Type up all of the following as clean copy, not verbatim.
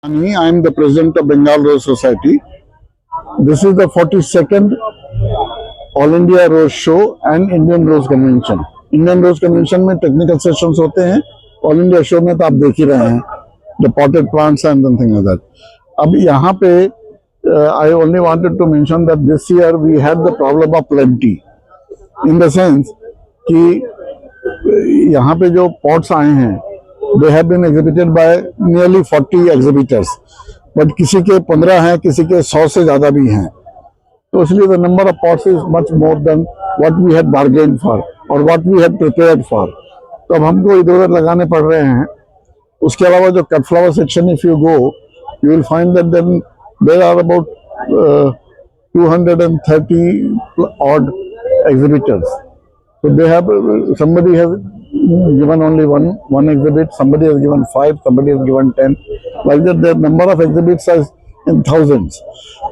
I am the president of Bengal Rose Society. This is the 42nd All India Rose Show and Indian Rose Convention. Indian Rose Convention में technical sessions होते हैं. All India show में तो आप देख ही रहे हैं the potted plants and something like that. अब यहाँ पे I only wanted to mention that this year we had the problem of plenty in the sense कि यहाँ पे जो पॉट्स आए हैं they have been exhibited by nearly 40 exhibitors, but किसी के 15 हैं, किसी के 100 से ज़्यादा भी हैं. तो इसलिए the number of pots is much more than what we had bargained for or what we had prepared for. तो अब हमको इधर उधर लगाने पड़ रहे हैं. उसके अलावा जो cut flower section if you go, you will find that then there are about 230 odd exhibitors. So they have somebody has given only one exhibit, somebody has given 5, somebody has given 10. Like that, the number of exhibits is in thousands,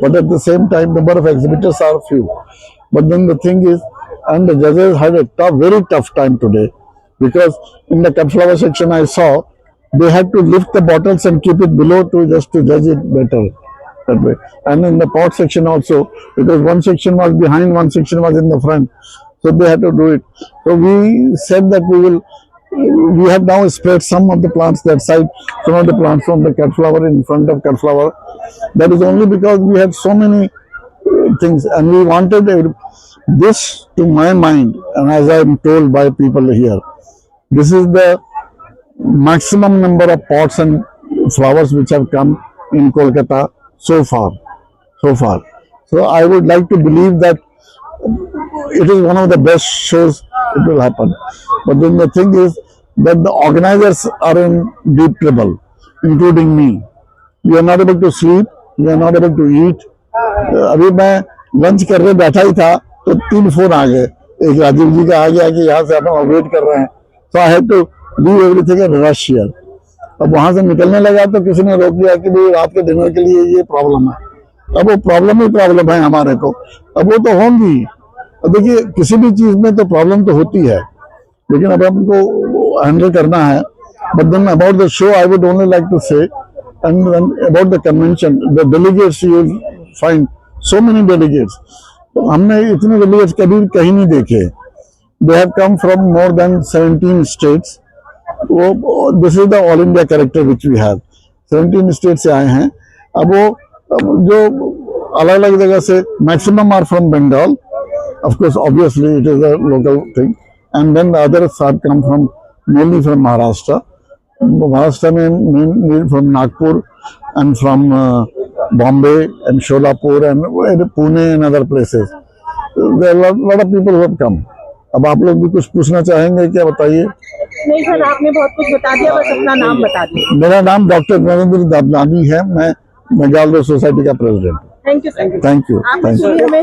but at the same time, number of exhibitors are few. But then the thing is, and the judges had a very tough time today, because in the cut flower section I saw they had to lift the bottles and keep it below to judge it better that way. And in the pot section also, because one section was behind, one section was in the front. So they had to do it. So we said that we have now spread some of the plants that side, some of the plants from the cut flower in front of cut flower. That is only because we had so many things and we wanted this, to my mind, and as I am told by people here, this is the maximum number of pots and flowers which have come in Kolkata so far. So I would like to believe that it is one of the best shows it will happen. But then the thing is that the organizers are in deep trouble, including me. We are not able to sleep, we are not able to eat. अभी मैं lunch कर रहे बैठा ही था तो 3 phone आ गए. एक राजीव जी का आ गया कि यहाँ से हम वेट कर रहे हैं. So I had to leave everything and rush here. अब वहां से निकलने लगा तो किसी ने रोक दिया कि भाई रात के डिनर के लिए ये प्रॉब्लम है. अब वो प्रॉब्लम ही प्रॉब्लम है हमारे को. अब वो तो होंगी. देखिए किसी भी चीज में तो प्रॉब्लम तो होती है, लेकिन अब हमको हैंडल करना है. But then about the show I would only like to say, and about the convention, the delegates, you will find so many delegates. हमने इतने डेलीगेट्स कभी कहीं नहीं देखे. They have come from more than 17 states. वो this is the all India character which we have. 17 state से आए हैं. अब वो जो अलग अलग जगह से, maximum are from Bengal. Of course, obviously, it is a local thing. And then the others have come from, mainly from Maharashtra. Maharashtra mainly from Nagpur and from Bombay and Sholapur and Pune and other places. There are a lot of people who have come. अब आप लोग भी कुछ पूछना चाहेंगे क्या? बताइए. नहीं सर, आपने बहुत कुछ बता दिया, बस अपना नाम बता दीजिए. मेरा नाम डॉक्टर नरेंद्र दाबलानी है. मैं बंगाल रोज सोसाइटी का president. Thank you sir. Thank you.